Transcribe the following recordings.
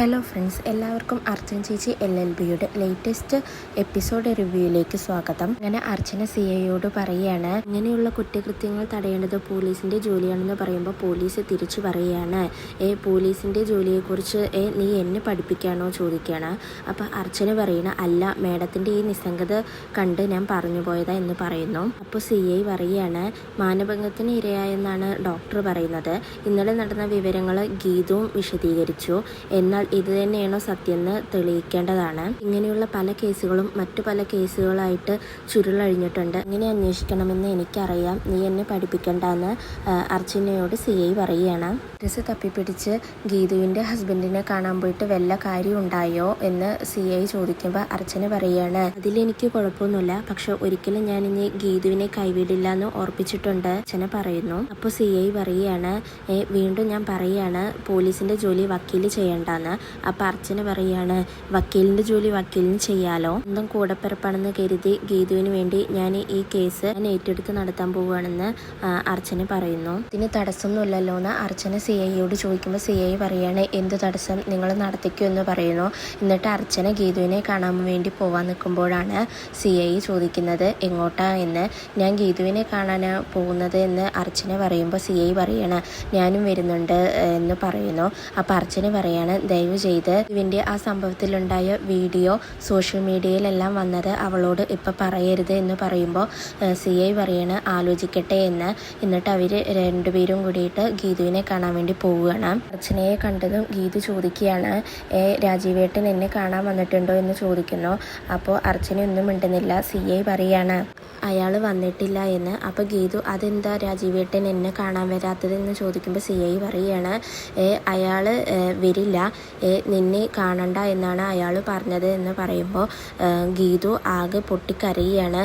Hello friends, എല്ലാവർക്കും അർച്ചന ചേച്ചി LLBയുടെ latest episode റിവ്യൂയിലേക്ക് സ്വാഗതം. അങ്ങനെ അർച്ചന CIയോട് പറയുകയാണ്, ഇങ്ങനെയുള്ള കുറ്റകൃത്യങ്ങൾ തടയേണ്ടത് പോലീസിന്റെ ജോലിയാണെന്ന് പറയുമ്പോൾ പോലീസ് തിരിച്ചു പറയുകയാണ്, പോലീസിന്റെ ജോലിയെക്കുറിച്ച് നീ എന്നെ പഠിപ്പിക്കാനോ ചോദിക്കുകയാണ്. അപ്പോൾ അർച്ചന പറയണ, അല്ല, മേഡത്തിന്റെ ഈ നിസ്സംഗത കണ്ട് ഞാൻ പറഞ്ഞു പോയതാ എന്ന് പറയുന്നു. അപ്പോൾ CI പറയുകയാണ്, മാനഭംഗത്തിന് ഇരയായെന്നാണ് ഡോക്ടർ പറയുന്നത്. ഇന്നലെ നടന്ന വിവരങ്ങൾ ഗീതവും വിശദീകരിച്ചു. എന്നാൽ ഇത് തന്നെയാണോ സത്യമെന്ന് തെളിയിക്കേണ്ടതാണ്. ഇങ്ങനെയുള്ള പല കേസുകളും മറ്റു പല കേസുകളായിട്ട് ചുരുളഴിഞ്ഞിട്ടുണ്ട്. ഇങ്ങനെ അന്വേഷിക്കണമെന്ന് എനിക്കറിയാം, നീ എന്നെ പഠിപ്പിക്കണ്ടെന്ന് അർച്ചനയോട് CI പറയുകയാണ്. ഡ്രസ്സ് തപ്പിപ്പിടിച്ച് ഗീതുവിൻ്റെ ഹസ്ബൻഡിനെ കാണാൻ പോയിട്ട് വല്ല കാര്യം ഉണ്ടായോ എന്ന് CI ചോദിക്കുമ്പോൾ അർച്ചന പറയുകയാണ്, അതിലെനിക്ക് കുഴപ്പമൊന്നുമില്ല, പക്ഷെ ഒരിക്കലും ഞാൻ ഇനി ഗീതുവിനെ കൈവിടില്ല എന്ന് ഓർപ്പിച്ചിട്ടുണ്ട് അർച്ചന പറയുന്നു. അപ്പോൾ CI പറയുകയാണ്, വീണ്ടും ഞാൻ പറയുകയാണ്, പോലീസിന്റെ ജോലി വക്കീൽ ചെയ്യണ്ടെന്ന്. അപ്പോൾ അർച്ചന പറയാണ്, വക്കീലിന്റെ ജോലി വക്കീലിന് ചെയ്യാലോ, സ്വന്തം കൂടപ്പിറപ്പാണെന്ന് കരുതി ഗീതുവിന് വേണ്ടി ഞാൻ ഈ കേസ് ഏറ്റെടുത്ത് നടത്താൻ പോവുകയാണെന്ന് അർച്ചന പറയുന്നു. ഇതിന് തടസ്സമൊന്നുമില്ലല്ലോ എന്ന് അർച്ചന CIയോട് ചോദിക്കുമ്പോൾ CI പറയാണ്, എന്ത് തടസ്സം, നിങ്ങൾ നടത്തിക്കൂ എന്ന് പറയുന്നു. എന്നിട്ട് അർച്ചന ഗീതുവിനെ കാണാൻ വേണ്ടി പോവാൻ നിൽക്കുമ്പോഴാണ് CI ചോദിക്കുന്നത് എങ്ങോട്ടാ എന്ന്. ഞാൻ ഗീതുവിനെ കാണാനാണ് പോകുന്നത് എന്ന് അർച്ചന പറയുമ്പോൾ CI പറയാണ്, ഞാനും വരുന്നുണ്ട് എന്ന് പറയുന്നു. അപ്പോൾ അർച്ചന പറയാണ്, ദയവ് ചെയ്ത് ഇവൻ്റെ ആ സംഭവത്തിലുണ്ടായ വീഡിയോ സോഷ്യൽ മീഡിയയിലെല്ലാം വന്നത് അവളോട് ഇപ്പം പറയരുത് എന്ന് പറയുമ്പോൾ CI പറയാണ്, ആലോചിക്കട്ടെ എന്ന്. എന്നിട്ട് അവർ രണ്ടുപേരും കൂടിയിട്ട് ഗീതുവിനെ കാണാൻ വേണ്ടി പോവുകയാണ്. അർച്ചനയെ കണ്ടതും ഗീതു ചോദിക്കുകയാണ്, രാജീവേട്ടൻ എന്നെ കാണാൻ വന്നിട്ടുണ്ടോ എന്ന് ചോദിക്കുന്നു. അപ്പോൾ അർച്ചന ഒന്നും മിണ്ടുന്നില്ല. CI പറയാണ്, അയാൾ വന്നിട്ടില്ല എന്ന്. അപ്പോൾ ഗീതു, അതെന്താ രാജീവേട്ടൻ എന്നെ കാണാൻ വരാത്തതെന്ന് ചോദിക്കുമ്പോൾ CI പറയുകയാണ്, അയാൾ വരില്ല, നിന്നെ കാണണ്ട എന്നാണ് അയാൾ പറഞ്ഞത് എന്ന് പറയുമ്പോൾ ഗീതു ആകെ പൊട്ടിക്കരയാണ്.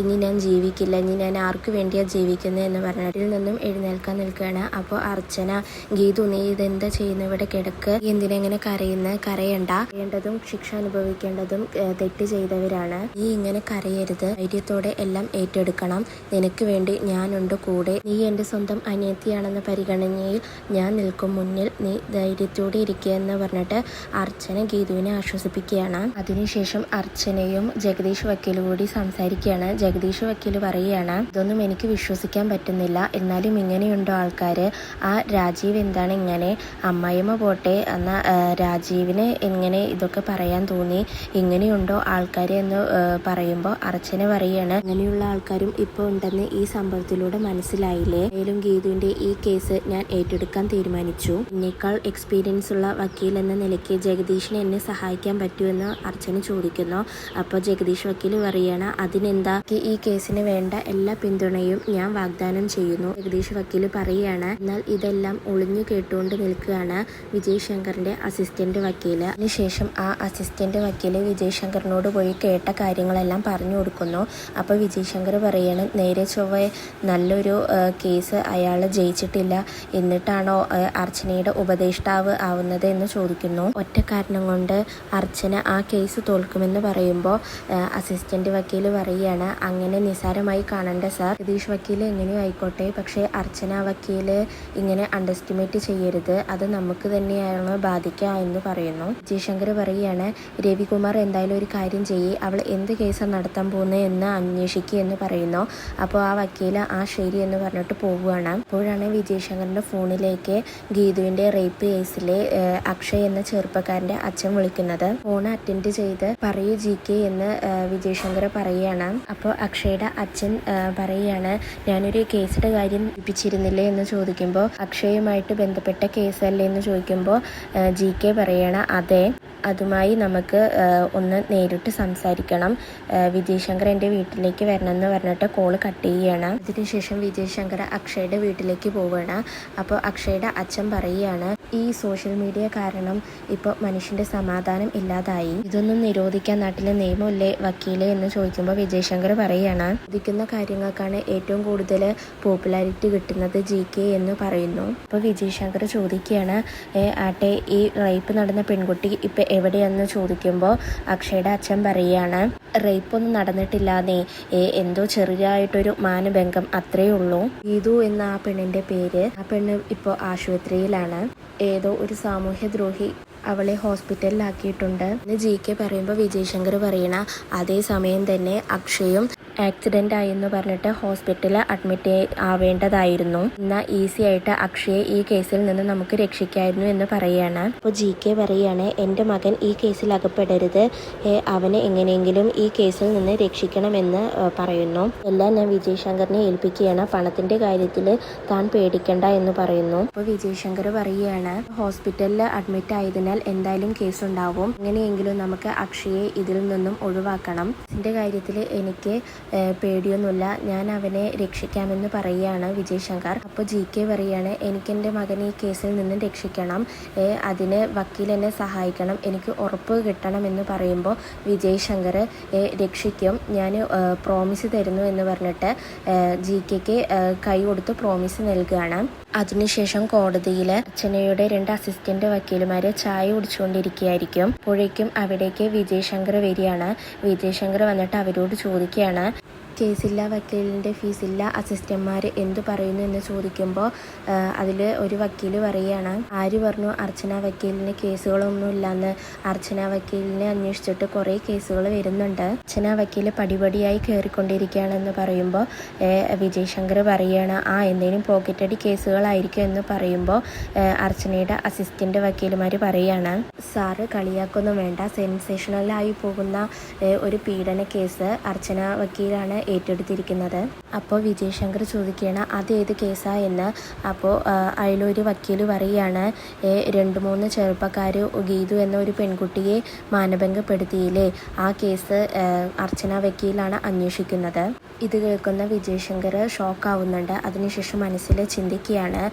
ഇനി ഞാൻ ജീവിക്കില്ല, ഇനി ഞാൻ ആർക്ക് വേണ്ടിയാണ് ജീവിക്കുന്നത് എന്ന് പറഞ്ഞതിൽ നിന്നും എഴുന്നേൽക്കാൻ നിൽക്കുകയാണ്. അപ്പോൾ അർച്ചന, ഗീതു, നീ ഇതെന്താ ചെയ്യുന്നത്, ഇവിടെ കിടക്ക്, എന്തിനെങ്ങനെ കരയണ്ട, ചെയ്യേണ്ടതും ശിക്ഷ അനുഭവിക്കേണ്ടതും തെറ്റ് ചെയ്തവരാണ്, നീ ഇങ്ങനെ കരയരുത്, ധൈര്യത്തോടെ എല്ലാം ഏറ്റെടുക്കണം, നിനക്ക് വേണ്ടി ഞാനുണ്ട് കൂടെ, നീ എൻ്റെ സ്വന്തം അനിയത്തിയാണെന്ന പരിഗണനയിൽ ഞാൻ നിൽക്കും മുന്നിൽ, നീ ധൈര്യത്തോടെ ഇരിക്കുക എന്ന് പറഞ്ഞിട്ട് അർച്ചന ഗീതുവിനെ ആശ്വസിപ്പിക്കുകയാണ്. അതിനുശേഷം അർച്ചനയും ജഗദീഷ് വക്കീലും കൂടി സംസാരിക്കുകയാണ്. ജഗദീഷ് വക്കീൽ പറയുകയാണ്, ഇതൊന്നും എനിക്ക് വിശ്വസിക്കാൻ പറ്റുന്നില്ല, എന്നാലും ഇങ്ങനെയുണ്ടോ ആൾക്കാർ, ആ രാജീവ് എന്താണ് ഇങ്ങനെ, അമ്മായിമ്മ പോട്ടെ, എന്നാൽ രാജീവിന് എങ്ങനെ ഇതൊക്കെ പറയാൻ തോന്നി, ഇങ്ങനെയുണ്ടോ ആൾക്കാർ എന്ന് പറയുമ്പോൾ അർച്ചന പറയുകയാണ്, ഇങ്ങനെയുള്ള ആൾക്കാരും ഇപ്പോൾ ഉണ്ടെന്ന് ഈ സംഭവത്തിലൂടെ മനസ്സിലായില്ലേ, മേലും ഗീതുവിൻ്റെ ഈ കേസ് ഞാൻ ഏറ്റെടുക്കാൻ തീരുമാനിച്ചു, എന്നേക്കാൾ എക്സ്പീരിയൻസ് ഉള്ള വക്കീൽ എന്ന നിലയ്ക്ക് ജഗദീഷിനെ എന്നെ സഹായിക്കാൻ പറ്റുമെന്ന് അർച്ചന ചോദിക്കുന്നു. അപ്പോൾ ജഗദീഷ് വക്കീൽ പറയുകയാണ്, അതിനെന്താ, ഈ കേസിന് വേണ്ട എല്ലാ പിന്തുണയും ഞാൻ വാഗ്ദാനം ചെയ്യുന്നു. ജഗദീഷ് വക്കീൽ പറയുകയാണ്, എന്നാൽ ഇതെല്ലാം ഒളിഞ്ഞു കേട്ടുകൊണ്ട് നിൽക്കുകയാണ് വിജയ് ശങ്കറിന്റെ അസിസ്റ്റന്റ് വക്കീല്. അതിനുശേഷം ആ അസിസ്റ്റന്റ് വക്കീല് വിജയ് ശങ്കറിനോട് പോയി കേട്ട കാര്യങ്ങളെല്ലാം പറഞ്ഞു കൊടുക്കുന്നു. അപ്പോൾ വിജയ് ശങ്കർ പറയാണ്, നേരെ ചൊവ്വേ നല്ലൊരു കേസ് അയാൾ ജയിച്ചിട്ടില്ല, എന്നിട്ടാണോ അർച്ചനയുടെ ഉപദേഷ്ടാവ് ആവുന്നത് എന്ന് ചോദിക്കുന്നു. ഒറ്റ കാരണം കൊണ്ട് അർച്ചന ആ കേസ് തോൽക്കുമെന്ന് പറയുമ്പോൾ അസിസ്റ്റന്റ് വക്കീൽ പറയുകയാണ്, അങ്ങനെ നിസ്സാരമായി കാണണ്ട സാർ, ജഗദീഷ് വക്കീൽ എങ്ങനെയോ ആയിക്കോട്ടെ, പക്ഷേ അർച്ചന വക്കീൽ ഇങ്ങനെ അണ്ടർഎസ്റ്റിമേറ്റ് ചെയ്യരുത്, അത് നമുക്ക് തന്നെയാണ് ബാധിക്കുക എന്ന് പറയുന്നു. ജയശങ്കർ പറയുകയാണ്, രവികുമാർ എന്തായാലും ഒരു കാര്യം ചെയ്യേ, അവൾ എന്ത് കേസാണ് നടത്താൻ പോകുന്നത് എന്ന് അന്വേഷിക്കുക എന്ന് പറയുന്നു. അപ്പോൾ ആ വക്കീൽ ശരി എന്ന് പറഞ്ഞിട്ട് പോവുകയാണ്. അപ്പോഴാണ് വിജയശങ്കറിന്റെ ഫോണിലേക്ക് ഗീതുവിന്റെ റേപ്പ് കേസിലെ അക്ഷയ് എന്ന ചെറുപ്പക്കാരന്റെ അച്ഛൻ വിളിക്കുന്നത്. ഫോൺ അറ്റൻഡ് ചെയ്ത് പറയൂ GK എന്ന് വിജയശങ്കർ പറയുകയാണ്. അപ്പോൾ അക്ഷയുടെ അച്ഛൻ പറയുകയാണ്, ഞാനൊരു കേസിന്റെ കാര്യം ഏൽപ്പിച്ചിരുന്നില്ലേ എന്ന് ചോദിക്കുമ്പോൾ, അക്ഷയുമായിട്ട് ബന്ധപ്പെട്ട കേസല്ലേ എന്ന് ചോദിക്കുമ്പോൾ GK പറയണം, അതെ, അതുമായി നമുക്ക് ഒന്ന് നേരിട്ട് സംസാരിക്കണം, വിജയശങ്കർ എൻ്റെ വീട്ടിലേക്ക് വരണമെന്ന് പറഞ്ഞിട്ട് കോള് കട്ട് ചെയ്യുകയാണ്. അതിനുശേഷം വിജയശങ്കർ അക്ഷയുടെ വീട്ടിലേക്ക് പോവുകയാണ്. അപ്പോൾ അക്ഷയുടെ അച്ഛൻ പറയുകയാണ്, ഈ സോഷ്യൽ മീഡിയ കാരണം ഇപ്പോൾ മനുഷ്യൻ്റെ സമാധാനം ഇല്ലാതായി, ഇതൊന്നും നിരോധിക്കാൻ നാട്ടിലെ നിയമമില്ലേ വക്കീലെ എന്ന് ചോദിക്കുമ്പോൾ വിജയശങ്കർ പറയുകയാണ്, ചോദിക്കുന്ന കാര്യങ്ങൾക്കാണ് ഏറ്റവും കൂടുതൽ പോപ്പുലാരിറ്റി കിട്ടുന്നത് GK എന്ന് പറയുന്നു. അപ്പോൾ വിജയശങ്കർ ചോദിക്കുകയാണ്, ആട്ടെ, ഈ റേപ്പ് നടന്ന പെൺകുട്ടി ഇപ്പം എവിടെയെന്ന് ചോദിക്കുമ്പോൾ അക്ഷയുടെ അച്ഛൻ പറയുകയാണ്, റേപ്പൊന്നും നടന്നിട്ടില്ലാന്നേ, എന്തോ ചെറിയതായിട്ടൊരു മാനഭംഗം അത്രേ ഉള്ളൂ. ഗീതു എന്ന ആ പെണ്ണിൻ്റെ പേര്, ആ പെണ്ണ് ഇപ്പോൾ ആശുപത്രിയിലാണ്, ഏതോ ഒരു സാമൂഹ്യ ദ്രോഹി അവളെ ഹോസ്പിറ്റലിലാക്കിയിട്ടുണ്ട് എന്ന് GK പറയുമ്പോൾ വിജയ് ശങ്കർ പറയണ അതേ സമയം തന്നെ അക്ഷയും ആക്സിഡൻ്റ് ആയെന്ന് പറഞ്ഞിട്ട് ഹോസ്പിറ്റലിൽ അഡ്മിറ്റ് ആവേണ്ടതായിരുന്നു. എന്നാൽ ഈസി ആയിട്ട് അക്ഷയെ ഈ കേസിൽ നിന്ന് നമുക്ക് രക്ഷിക്കായിരുന്നു എന്ന് പറയാണ്. അപ്പോൾ GK പറയാണ് എൻ്റെ മകൻ ഈ കേസിൽ അകപ്പെടരുത്, അവനെ എങ്ങനെയെങ്കിലും ഈ കേസിൽ നിന്ന് രക്ഷിക്കണമെന്ന് പറയുന്നു. എല്ലാം ഞാൻ വിജയ് ശങ്കറിനെ ഏൽപ്പിക്കുകയാണ്, പണത്തിൻ്റെ കാര്യത്തിൽ താൻ പേടിക്കണ്ട എന്ന് പറയുന്നു. അപ്പോൾ വിജയ് ശങ്കർ പറയുകയാണ് ഹോസ്പിറ്റലിൽ അഡ്മിറ്റ് ആയതിനാൽ എന്തായാലും കേസുണ്ടാവും, എങ്ങനെയെങ്കിലും നമുക്ക് അക്ഷയെ ഇതിൽ നിന്നും ഒഴിവാക്കണം. ഇതിൻ്റെ കാര്യത്തിൽ എനിക്ക് പേടിയൊന്നുമില്ല, ഞാൻ അവനെ രക്ഷിക്കാമെന്ന് പറയുകയാണ് വിജയ് ശങ്കർ. അപ്പോൾ GK പറയാണ് എനിക്കെൻ്റെ മകനെ ഈ കേസിൽ നിന്നും രക്ഷിക്കണം, അതിന് വക്കീൽ എന്നെ സഹായിക്കണം, എനിക്ക് ഉറപ്പ് കിട്ടണം എന്ന് പറയുമ്പോൾ വിജയ് ശങ്കർ രക്ഷിക്കും, ഞാൻ പ്രോമിസ് തരുന്നു എന്ന് പറഞ്ഞിട്ട് GKക്ക് കൈ കൊടുത്ത് പ്രോമിസ് നൽകുകയാണ്. അതിനുശേഷം കോടതിയിൽ അർച്ചനയുടെ 2 അസിസ്റ്റന്റ് വക്കീലുമാർ ചായ കുടിച്ചുകൊണ്ടിരിക്കുകയായിരിക്കും. അപ്പോഴേക്കും അവിടേക്ക് വിജയ് ശങ്കർ വരികയാണ്. വിജയ് ശങ്കർ വന്നിട്ട് അവരോട് ചോദിക്കുകയാണ് കേസില്ല, വക്കീലിൻ്റെ ഫീസില്ല, അസിസ്റ്റന്മാർ എന്തു പറയുന്നു എന്ന് ചോദിക്കുമ്പോൾ അതിൽ ഒരു വക്കീൽ പറയുകയാണ് ആര് പറഞ്ഞു അർച്ചന വക്കീലിന് കേസുകളൊന്നുമില്ലെന്ന്, അർച്ചന വക്കീലിനെ അന്വേഷിച്ചിട്ട് കുറേ കേസുകൾ വരുന്നുണ്ട്, അർച്ചന വക്കീൽ പടിപടിയായി കയറിക്കൊണ്ടിരിക്കുകയാണെന്ന് പറയുമ്പോൾ വിജയ് ശങ്കർ പറയുകയാണ് എന്തെങ്കിലും പോക്കറ്റടി കേസുകളായിരിക്കും എന്ന് പറയുമ്പോൾ അർച്ചനയുടെ അസിസ്റ്റന്റ് വക്കീലുമാർ പറയുകയാണ് സാറ് കളിയാക്കൊന്നും വേണ്ട, സെൻസേഷണലായി പോകുന്ന ഒരു പീഡന കേസ് അർച്ചന വക്കീലാണ് ഏറ്റെടുത്തിരിക്കുന്നത്. അപ്പോൾ വിജയ് ശങ്കർ ചോദിക്കുകയാണ് അതേത് കേസാ എന്ന്. അപ്പോൾ അതിലൊരു വക്കീൽ പറയുകയാണ് 2-3 ചെറുപ്പക്കാർ ഗീതു എന്ന ഒരു പെൺകുട്ടിയെ മാനഭംഗപ്പെടുത്തിയില്ലേ, ആ കേസ് അർച്ചന വക്കീലാണ് അന്വേഷിക്കുന്നത്. ഇത് കേൾക്കുന്ന വിജയ് ശങ്കർ ഷോക്കാവുന്നുണ്ട്. അതിനുശേഷം മനസ്സിൽ ചിന്തിക്കുകയാണ്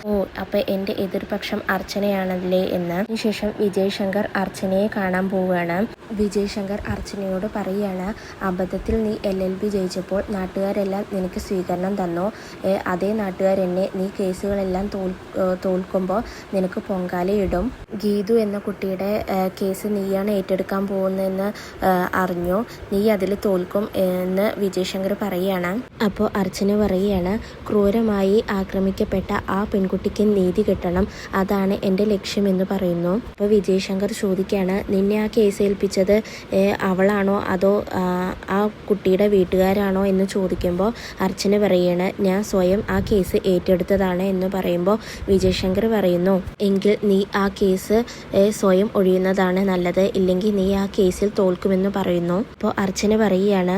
അപ്പോൾ എൻ്റെ എതിർപക്ഷം അർച്ചനയാണല്ലേ എന്ന്. അതിനുശേഷം വിജയ് ശങ്കർ അർച്ചനയെ കാണാൻ പോവുകയാണ്. വിജയ് ശങ്കർ അർച്ചനയോട് പറയുകയാണ് അബദ്ധത്തിൽ നീ LLB ജയിച്ചപ്പോൾ നാട്ടുകാരെല്ലാം നിനക്ക് സ്വീകരണം തന്നു, അതേ നാട്ടുകാരെന്നെ നീ കേസുകളെല്ലാം തോൽക്കുമ്പോൾ നിനക്ക് പൊങ്കാലയിടും. ഗീതു എന്ന കുട്ടിയുടെ കേസ് നീയാണ് ഏറ്റെടുക്കാൻ പോകുന്നതെന്ന് അറിഞ്ഞു, നീ അതിൽ തോൽക്കും എന്ന് വിജയ് ശങ്കർ പറയുകയാണ്. അപ്പോൾ അർച്ചന പറയുകയാണ് ക്രൂരമായി ആക്രമിക്കപ്പെട്ട ആ പെൺകുട്ടിക്ക് നീതി കിട്ടണം, അതാണ് എൻ്റെ ലക്ഷ്യമെന്ന് പറയുന്നു. അപ്പോൾ വിജയ് ശങ്കർ ചോദിക്കുകയാണ് നിന്നെ ആ കേസ് ഏൽപ്പിച്ചത് അവളാണോ അതോ ആ കുട്ടിയുടെ വീട്ടുകാരാണോ എന്ന് ചോദിക്കുമ്പോൾ അർച്ചന പറയാണ് ഞാൻ സ്വയം ആ കേസ് ഏറ്റെടുത്തതാണ് എന്ന് പറയുമ്പോൾ വിജയ് ശങ്കർ പറയുന്നു എങ്കിൽ നീ ആ കേസ് സ്വയം ഒഴിയുന്നതാണ് നല്ലത്, ഇല്ലെങ്കിൽ നീ ആ കേസിൽ തോൽക്കുമെന്ന് പറയുന്നു. അപ്പോൾ അർച്ചന പറയുകയാണ്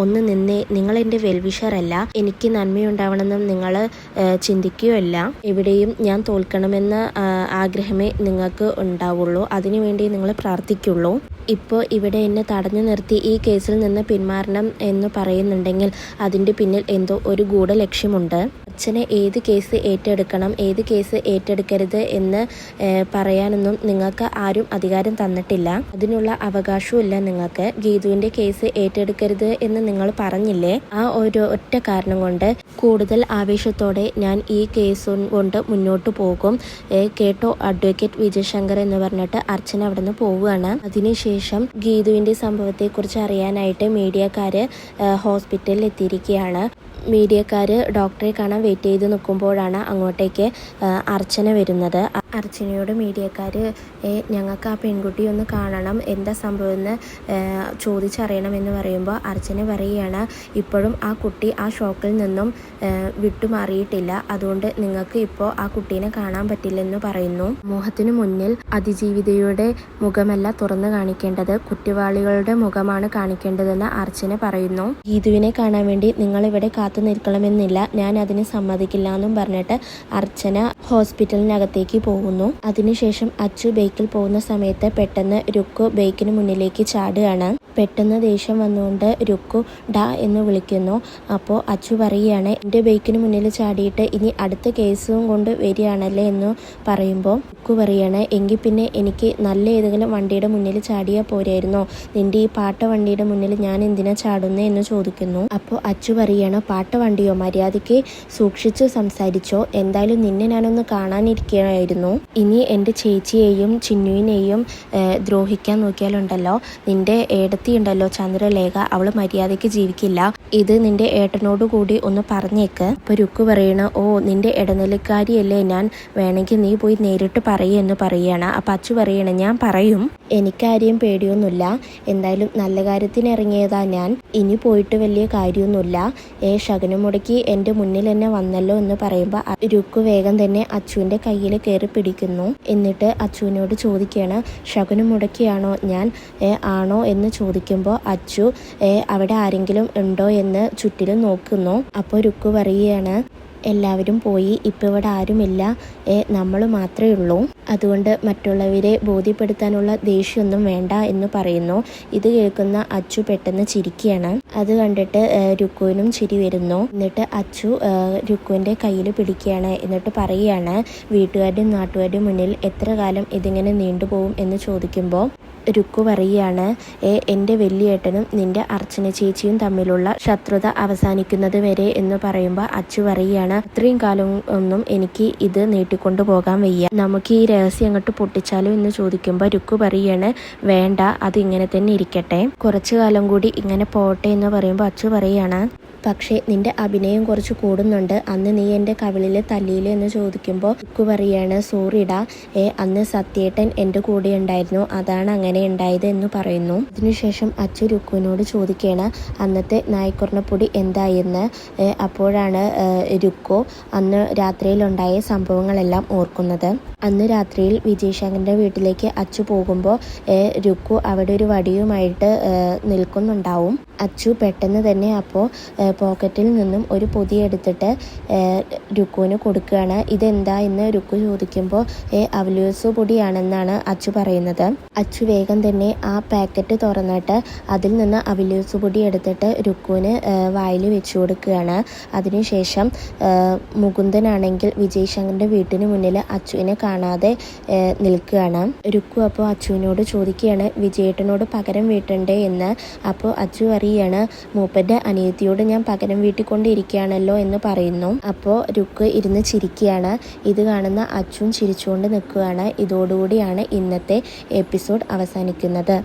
ഒന്ന് നിന്നെ, നിങ്ങൾ എൻ്റെ വെൽവിഷർ അല്ല, എനിക്ക് നന്മയുണ്ടാവണമെന്നും നിങ്ങൾ ചിന്തിക്കുകയല്ല, എവിടെയും ഞാൻ തോൽക്കണമെന്ന ആഗ്രഹമേ നിങ്ങൾക്ക് ഉണ്ടാവുള്ളൂ, അതിനുവേണ്ടി നിങ്ങൾ പ്രാർത്ഥിക്കുള്ളൂ. ഇപ്പോൾ ഇവിടെ എന്നെ തടഞ്ഞു നിർത്തി ഈ കേസിൽ നിന്ന് പിന്മാറണം എന്ന് പറയുന്നുണ്ടെങ്കിൽ അതിൻ്റെ പിന്നിൽ എന്തോ ഒരു ഗൂഢലക്ഷ്യമുണ്ട്. അച്ഛനെ ഏത് കേസ് ഏറ്റെടുക്കണം ഏത് കേസ് ഏറ്റെടുക്കരുത് എന്ന് പറയാനൊന്നും നിങ്ങൾക്ക് ആരും അധികാരം തന്നിട്ടില്ല, അതിനുള്ള അവകാശവുമില്ല നിങ്ങൾക്ക്. ഗീതുവിൻ്റെ കേസ് ഏറ്റെടുക്കരുത് എന്ന് നിങ്ങൾ പറഞ്ഞില്ലേ, ആ ഒരു ഒറ്റ കാരണം കൊണ്ട് കൂടുതൽ ആവേശത്തോടെ ഞാൻ ഈ കേസ് കൊണ്ട് മുന്നോട്ട് പോകും, കേട്ടോ അഡ്വക്കേറ്റ് വിജയ് ശങ്കർ എന്ന് പറഞ്ഞിട്ട് അർച്ചന അവിടെ നിന്ന് പോവുകയാണ്. അതിനുശേഷം ഗീതുവിൻ്റെ സംഭവത്തെക്കുറിച്ച് അറിയാനായിട്ട് മീഡിയക്കാർ ഹോസ്പിറ്റലിൽ എത്തിയിരിക്കുകയാണ്. മീഡിയക്കാർ ഡോക്ടറെ കാണാൻ വെയിറ്റ് ചെയ്ത് നിൽക്കുമ്പോഴാണ് അങ്ങോട്ടേക്ക് അർച്ചന വരുന്നത്. അർച്ചനയോട് മീഡിയക്കാർ ഞങ്ങൾക്ക് ആ പെൺകുട്ടി ഒന്ന് കാണണം, എന്താ സംഭവമെന്ന് ചോദിച്ചറിയണമെന്ന് പറയുമ്പോൾ അർച്ചന പറയുകയാണ് ഇപ്പോഴും ആ കുട്ടി ആ ഷോക്കിൽ നിന്നും വിട്ടുമാറിയിട്ടില്ല, അതുകൊണ്ട് നിങ്ങൾക്ക് ഇപ്പോൾ ആ കുട്ടീനെ കാണാൻ പറ്റില്ലെന്ന് പറയുന്നു. സമൂഹത്തിന് മുന്നിൽ അതിജീവിതയുടെ മുഖമല്ല തുറന്നു കാണിക്കേണ്ടത്, കുറ്റവാളികളുടെ മുഖമാണ് കാണിക്കേണ്ടതെന്ന് അർച്ചന പറയുന്നു. ഗീതുവിനെ കാണാൻ വേണ്ടി നിങ്ങളിവിടെ കാത്തു നിൽക്കണമെന്നില്ല, ഞാൻ അതിന് സമ്മതിക്കില്ല എന്നും പറഞ്ഞിട്ട് അർച്ചന ഹോസ്പിറ്റലിനകത്തേക്ക് പോകുന്നു. അതിനുശേഷം അച്ചു ബൈക്കിൽ പോകുന്ന സമയത്ത് പെട്ടെന്ന് രുക്കു ബൈക്കിന് മുന്നിലേക്ക് ചാടുകയാണ്. പെട്ടെന്ന് ദേഷ്യം വന്നുകൊണ്ട് രുക്കു ഡാ എന്ന് വിളിക്കുന്നു. അപ്പോൾ അച്ചു പറയുകയാണ് എൻ്റെ ബൈക്കിന് മുന്നിൽ ചാടിയിട്ട് ഇനി അടുത്ത കേസും കൊണ്ട് വരികയാണല്ലേ എന്ന് പറയുമ്പോൾ രുക്കു പറയുകയാണ് എങ്കിൽ പിന്നെ എനിക്ക് നല്ല ഏതെങ്കിലും വണ്ടിയുടെ മുന്നിൽ ചാടിയാൽ പോരായിരുന്നോ, നിൻ്റെ ഈ പാട്ട വണ്ടിയുടെ മുന്നിൽ ഞാൻ എന്തിനാ ചാടുന്നേ എന്ന് ചോദിക്കുന്നു. അപ്പോൾ അച്ചു പറയുകയാണ് പാട്ട വണ്ടിയോ, മര്യാദയ്ക്ക് സൂക്ഷിച്ച് സംസാരിച്ചോ, എന്തായാലും നിന്നെ ഞാനൊന്ന് കാണാനിരിക്കുകയായിരുന്നു, ഇനി എൻ്റെ ചേച്ചിയെയും ചിന്നുവിനെയും ദ്രോഹിക്കാൻ നോക്കിയാലുണ്ടല്ലോ, നിന്റെ ഏടത്തി ഉണ്ടല്ലോ ചന്ദ്രലേഖ, അവള് മര്യാദയ്ക്ക് ജീവിക്കില്ല. ഇത് നിന്റെ ഏട്ടനോട് കൂടി ഒന്ന് പറഞ്ഞേക്ക്. അപ്പൊ രുക്കു പറയണ, ഓ നിന്റെ ഇടനിലക്കാരിയല്ലേ ഞാൻ, വേണമെങ്കിൽ നീ പോയി നേരിട്ട് പറയുമെന്ന് പറയാണ്. അപ്പൊ അച്ചു പറയണ, ഞാൻ പറയും, എനിക്കാരെയും പേടിയൊന്നുമില്ല, എന്തായാലും നല്ല കാര്യത്തിന് ഇറങ്ങിയതാ ഞാൻ, ഇനി പോയിട്ട് വലിയ കാര്യമൊന്നുമില്ല. ശകുനം മുടക്കി എൻ്റെ മുന്നിൽ തന്നെ വന്നല്ലോ എന്ന് പറയുമ്പോൾ രുക്കു വേഗം തന്നെ അച്ചുവിൻ്റെ കയ്യിൽ കയറി പിടിക്കുന്നു. എന്നിട്ട് അച്ചുവിനോട് ചോദിക്കുകയാണ്, ശകുനം മുടക്കിയാണോ ഞാൻ ആണോ എന്ന് ചോദിക്കുമ്പോൾ അച്ചു അവിടെ ആരെങ്കിലും ഉണ്ടോ എന്ന് ചുറ്റിലും നോക്കുന്നു. അപ്പോൾ രുക്കു പറയുകയാണ്, എല്ലാവരും പോയി, ഇപ്പം ഇവിടെ ആരുമില്ല, നമ്മൾ മാത്രമേ ഉള്ളൂ, അതുകൊണ്ട് മറ്റുള്ളവരെ ബോധ്യപ്പെടുത്താനുള്ള ദേഷ്യമൊന്നും വേണ്ട എന്ന് പറയുന്നു. ഇത് കേൾക്കുന്ന അച്ചു പെട്ടെന്ന് ചിരിക്കുകയാണ്. അത് കണ്ടിട്ട് രുക്കുവിനും ചിരി വരുന്നു. എന്നിട്ട് അച്ചു രുക്കുവിൻ്റെ കയ്യിൽ പിടിക്കുകയാണ്. എന്നിട്ട് പറയുകയാണ്, വീട്ടുകാരുടെയും നാട്ടുകാരുടെയും മുന്നിൽ എത്ര കാലം ഇതിങ്ങനെ നീണ്ടുപോകും എന്ന് ചോദിക്കുമ്പോൾ രുക്കു പറയുകയാണ്, എൻ്റെ വലിയേട്ടനും നിന്റെ അർച്ചന ചേച്ചിയും തമ്മിലുള്ള ശത്രുത അവസാനിക്കുന്നത് വരെ എന്ന് പറയുമ്പോൾ അച്ചു പറയുകയാണ്, അത്രയും കാലം ഒന്നും എനിക്ക് ഇത് നീട്ടിക്കൊണ്ടു പോകാൻ വയ്യ, നമുക്ക് ഈ രഹസ്യം അങ്ങോട്ട് പൊട്ടിച്ചാലോ എന്ന് ചോദിക്കുമ്പോൾ രുക്കു പറയുകയാണ്, വേണ്ട, അത് ഇങ്ങനെ തന്നെ ഇരിക്കട്ടെ, കുറച്ചു കാലം കൂടി ഇങ്ങനെ പോട്ടെ എന്ന് പറയുമ്പോൾ അച്ചു പറയുകയാണ്, പക്ഷേ നിന്റെ അഭിനയം കുറച്ച് കൂടുന്നുണ്ട്, അന്ന് നീ എൻ്റെ കവിളിൽ തല്ലിയില്ല എന്ന് ചോദിക്കുമ്പോൾ രുക്കു പറയാണ്, സോറിടാ, അന്ന് സത്യേട്ടൻ എൻ്റെ കൂടെ ഉണ്ടായിരുന്നു, അതാണ് അങ്ങനെ ഉണ്ടായത് എന്ന് പറയുന്നു. അതിനുശേഷം അച്ചു രുക്കുവിനോട് ചോദിക്കുകയാണ്, അന്നത്തെ നായ്ക്കുറണപ്പൊടി എന്തായെന്ന്. അപ്പോഴാണ് രുക്കു അന്ന് രാത്രിയിലുണ്ടായ സംഭവങ്ങളെല്ലാം ഓർക്കുന്നത്. അന്ന് രാത്രിയിൽ വിജയശങ്കറിൻ്റെ വീട്ടിലേക്ക് അച്ചു പോകുമ്പോൾ രുക്കു അവിടെ ഒരു വടിയുമായിട്ട് നിൽക്കുന്നുണ്ടാവും. അച്ചു പെട്ടെന്ന് തന്നെ അപ്പോൾ പോക്കറ്റിൽ നിന്നും ഒരു പൊതി എടുത്തിട്ട് രുക്കുവിന് കൊടുക്കുകയാണ്. ഇതെന്താ എന്ന് രുക്കു ചോദിക്കുമ്പോൾ അവലൂസ് പൊടിയാണെന്നാണ് അച്ചു പറയുന്നത്. അച്ചു വേഗം തന്നെ ആ പാക്കറ്റ് തുറന്നിട്ട് അതിൽ നിന്ന് അവലൂസ് പൊടി എടുത്തിട്ട് രുക്കുവിന് വായിൽ വെച്ചു കൊടുക്കുകയാണ്. അതിനുശേഷം മുകുന്ദനാണെങ്കിൽ വിജയശങ്കറിൻ്റെ വീട്ടിന് മുന്നിൽ അച്ചുവിനെ കാണാതെ നിൽക്കുകയാണ്. രുക്കു അപ്പോൾ അച്ചുവിനോട് ചോദിക്കുകയാണ്, വിജയേട്ടനോട് പകരം വീട്ടണ്ടേ എന്ന്. അപ്പോൾ അച്ചു അറിയാണ്, മൂപ്പൻ്റെ അനിയത്തിയോട് ഞാൻ പകരം വീട്ടിക്കൊണ്ടിരിക്കുകയാണല്ലോ എന്ന് പറയുന്നു. അപ്പോൾ രുക്കു ഇരുന്ന് ചിരിക്കുകയാണ്. ഇത് കാണുന്ന അച്ചുവും ചിരിച്ചുകൊണ്ട് നിൽക്കുകയാണ്. ഇതോടുകൂടിയാണ് ഇന്നത്തെ എപ്പിസോഡ് അവസാനിക്കുന്നത്.